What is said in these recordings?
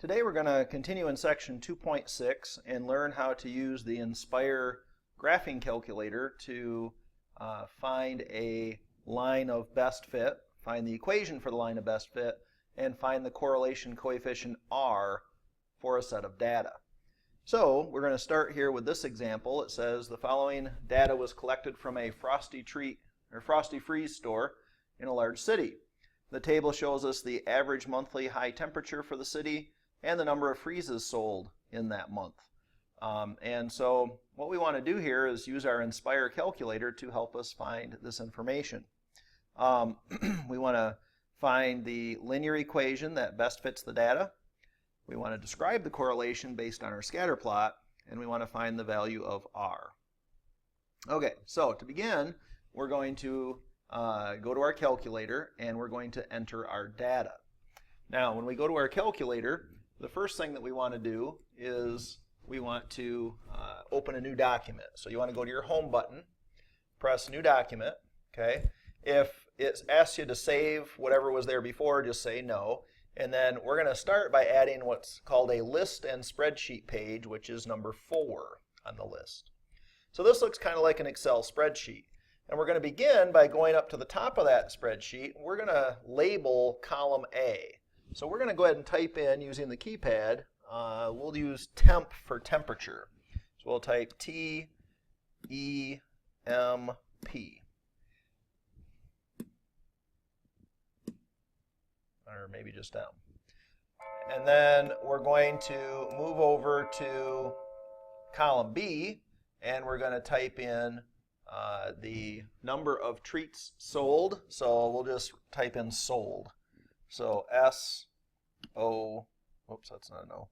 Today we're going to continue in section 2.6 and learn how to use the nspire graphing calculator to find a line of best fit, find the equation for the line of best fit, and find the correlation coefficient R for a set of data. So we're going to start here with this example. It says the following data was collected from a frosty freeze store in a large city. The table shows us the average monthly high temperature for the city and the number of freezes sold in that month. And so what we want to do here is use our nspire calculator to help us find this information. We want to find the linear equation that best fits the data. We want to describe the correlation based on our scatter plot, and we want to find the value of R. Okay, so to begin, we're going to go to our calculator and we're going to enter our data. Now, when we go to our calculator, the first thing that we want to do is we want to open a new document. So you want to go to your home button, press new document, okay? If it asks you to save whatever was there before, just say no. And then we're going to start by adding what's called a list and spreadsheet page, which is number 4 on the list. So this looks kind of like an Excel spreadsheet. And we're going to begin by going up to the top of that spreadsheet. We're going to label column A. So we're going to go ahead and type in using the keypad. We'll use temp for temperature. So we'll type T-E-M-P. Or maybe just M. And then we're going to move over to column B, and we're going to type in the number of treats sold. So we'll just type in sold. So S-O, oops, that's not an O.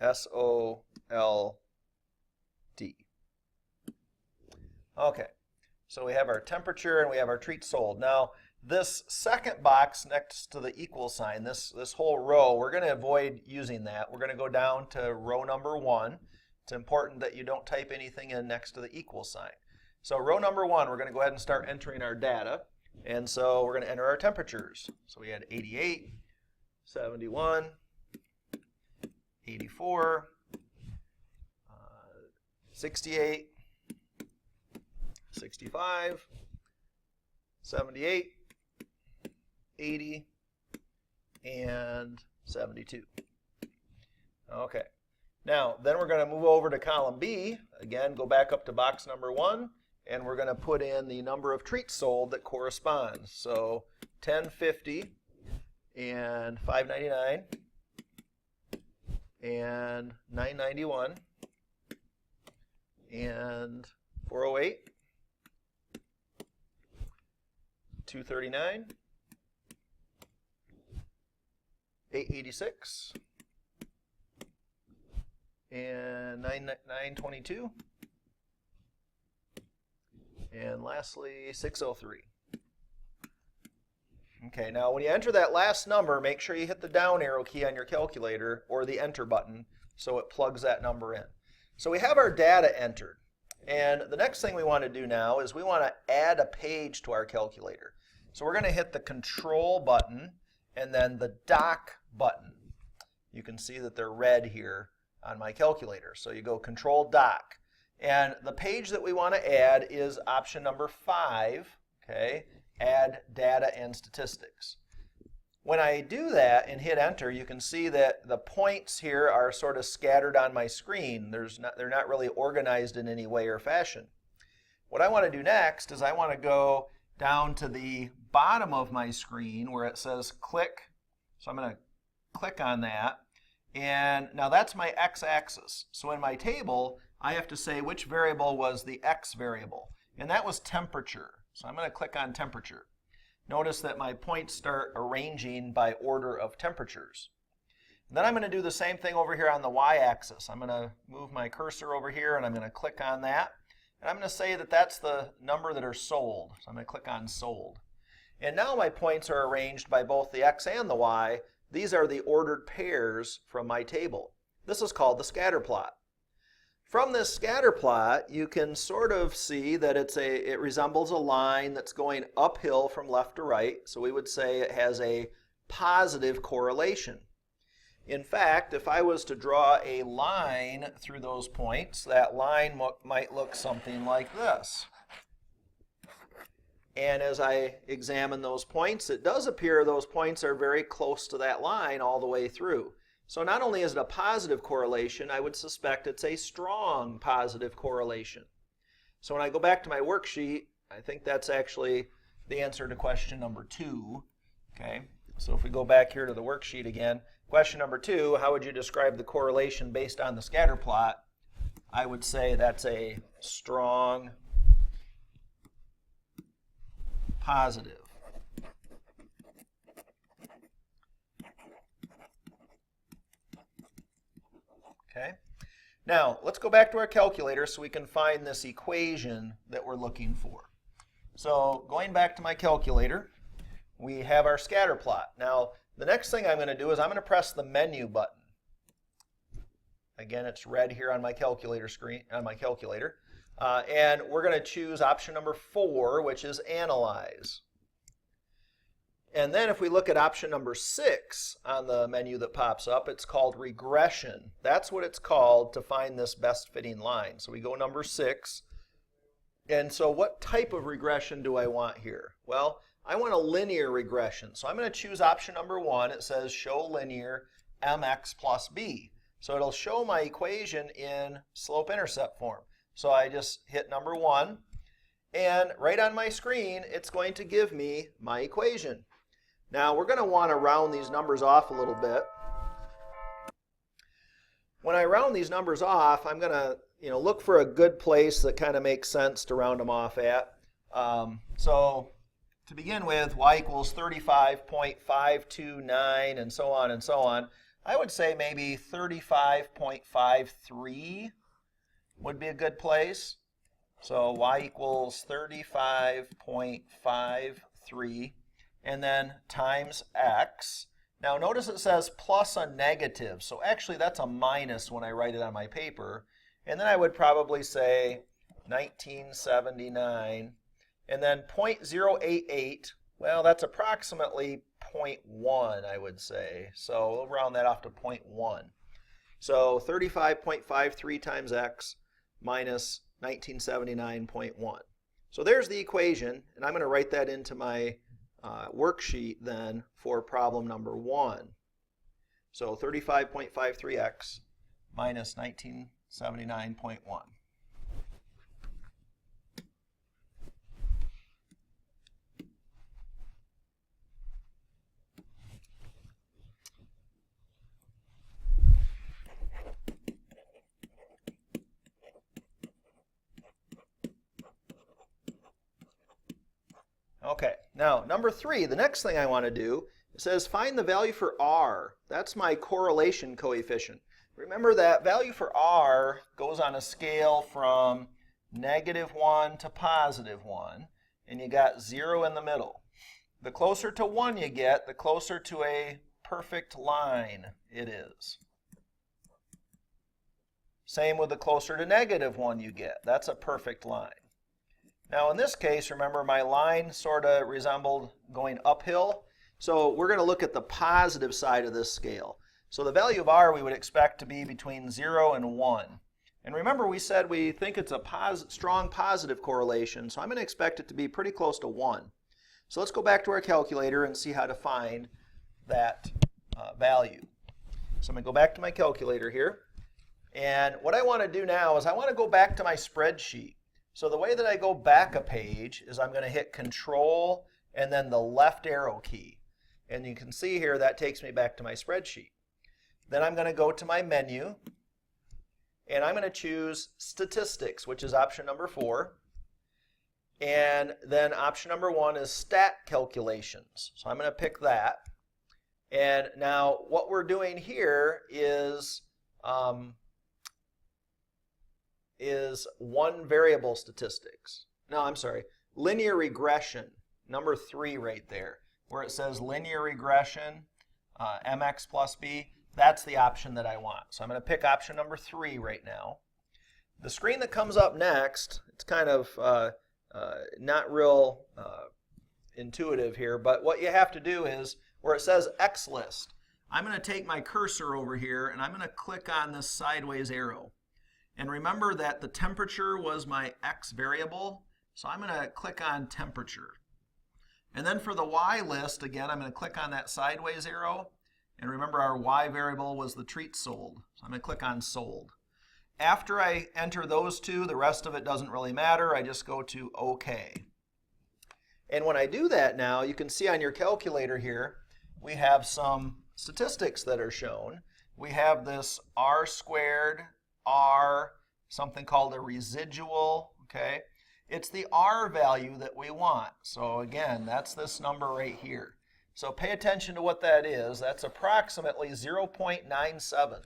S-O-L-D. Okay, so we have our temperature and we have our treats sold. Now, this second box next to the equal sign, this whole row, we're going to avoid using that. We're going to go down to row number 1. It's important that you don't type anything in next to the equal sign. So row number 1, we're going to go ahead and start entering our data. And so we're going to enter our temperatures. So we had 88, 71, 84, 68, 65, 78, 80, and 72. Okay. Now, then we're going to move over to column B. Again, go back up to box number 1, and we're going to put in the number of treats sold that corresponds. So 1050 and 599 and 991 and 408, 239, 886, and 922, and lastly 603. Okay, now when you enter that last number, make sure you hit the down arrow key on your calculator or the enter button so it plugs that number in. So we have our data entered, and the next thing we want to do now is we want to add a page to our calculator. So we're going to hit the control button and then the dock button. You can see that they're red here on my calculator. So you go control dock. And the page that we want to add is option number 5, okay? Add data and statistics. When I do that and hit enter, you can see that the points here are sort of scattered on my screen. They're not really organized in any way or fashion. What I want to do next is I want to go down to the bottom of my screen where it says click. So I'm going to click on that. And now that's my x-axis. So in my table, I have to say which variable was the x variable. And that was temperature. So I'm going to click on temperature. Notice that my points start arranging by order of temperatures. And then I'm going to do the same thing over here on the y-axis. I'm going to move my cursor over here and I'm going to click on that. And I'm going to say that that's the number that are sold. So I'm going to click on sold. And now my points are arranged by both the x and the y. These are the ordered pairs from my table. This is called the scatter plot. From this scatter plot, you can sort of see that it resembles a line that's going uphill from left to right. So we would say it has a positive correlation. In fact, if I was to draw a line through those points, that line might look something like this. And as I examine those points, it does appear those points are very close to that line all the way through. So not only is it a positive correlation, I would suspect it's a strong positive correlation. So when I go back to my worksheet, I think that's actually the answer to question number 2. Okay, so if we go back here to the worksheet again, question number 2, how would you describe the correlation based on the scatter plot? I would say that's a strong positive. Okay. Now, let's go back to our calculator so we can find this equation that we're looking for. So, going back to my calculator, we have our scatter plot. Now, the next thing I'm going to do is I'm going to press the menu button. Again, it's red here on my calculator screen, and we're going to choose option number 4, which is Analyze. And then if we look at option number 6 on the menu that pops up, it's called Regression. That's what it's called to find this best fitting line. So we go number 6. And so what type of regression do I want here? Well, I want a linear regression. So I'm going to choose option number 1. It says Show Linear mx plus b. So it'll show my equation in slope-intercept form. So I just hit number 1, and right on my screen, it's going to give me my equation. Now, we're going to want to round these numbers off a little bit. When I round these numbers off, I'm going to look for a good place that kind of makes sense to round them off at. So to begin with, y equals 35.529 and so on and so on. I would say maybe 35.53 would be a good place. So y equals 35.53 and then times x. Now notice it says plus a negative, so actually that's a minus when I write it on my paper. And then I would probably say 1979 and then 0.088, well that's approximately 0.1 I would say. So we'll round that off to 0.1. So 35.53 times x minus 1979.1. So there's the equation, and I'm going to write that into my worksheet then for problem number 1. So 35.53x minus 1979.1. Okay, now number 3, the next thing I want to do, it says find the value for r. That's my correlation coefficient. Remember that value for r goes on a scale from -1 to +1, and you got 0 in the middle. The closer to 1 you get, the closer to a perfect line it is. Same with the closer to -1 you get. That's a perfect line. Now in this case, remember my line sort of resembled going uphill. So we're going to look at the positive side of this scale. So the value of r we would expect to be between 0 and 1. And remember we said we think it's a strong positive correlation, so I'm going to expect it to be pretty close to 1. So let's go back to our calculator and see how to find that value. So I'm going to go back to my calculator here. And what I want to do now is I want to go back to my spreadsheet. So the way that I go back a page is I'm going to hit Control and then the left arrow key. And you can see here that takes me back to my spreadsheet. Then I'm going to go to my menu, and I'm going to choose Statistics, which is option number 4. And then option number 1 is Stat Calculations. So I'm going to pick that. And now what we're doing here is one variable statistics. No, I'm sorry, linear regression, number 3 right there, where it says linear regression, mx plus b. That's the option that I want. So I'm going to pick option number 3 right now. The screen that comes up next, it's kind of not real intuitive here, but what you have to do is where it says X list, I'm going to take my cursor over here and I'm going to click on this sideways arrow. And remember that the temperature was my X variable, so I'm going to click on temperature. And then for the Y list, again, I'm going to click on that sideways arrow. And remember our Y variable was the treats sold, so I'm going to click on sold. After I enter those two, the rest of it doesn't really matter. I just go to OK. And when I do that now, you can see on your calculator here, we have some statistics that are shown. We have this R squared, R, something called a residual, okay? It's the R value that we want. So again, that's this number right here. So pay attention to what that is. That's approximately 0.97.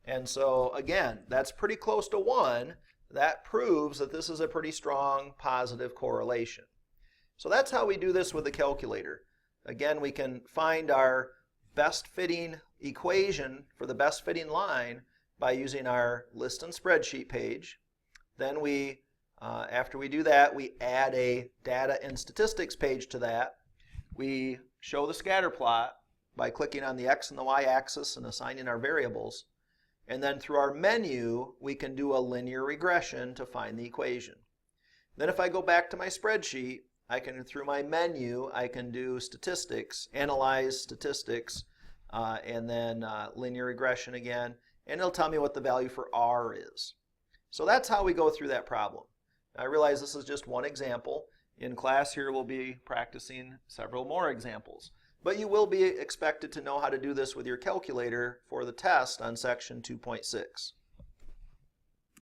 And so again, that's pretty close to 1. That proves that this is a pretty strong positive correlation. So that's how we do this with the calculator. Again, we can find our best fitting equation for the best fitting line by using our list and spreadsheet page. Then we, after we do that, we add a data and statistics page to that. We show the scatter plot by clicking on the X and the Y axis and assigning our variables. And then through our menu, we can do a linear regression to find the equation. Then if I go back to my spreadsheet, I can, through my menu, I can do statistics, analyze statistics, and then linear regression again, and it'll tell me what the value for R is. So that's how we go through that problem. I realize this is just one example. In class here we'll be practicing several more examples. But you will be expected to know how to do this with your calculator for the test on section 2.6.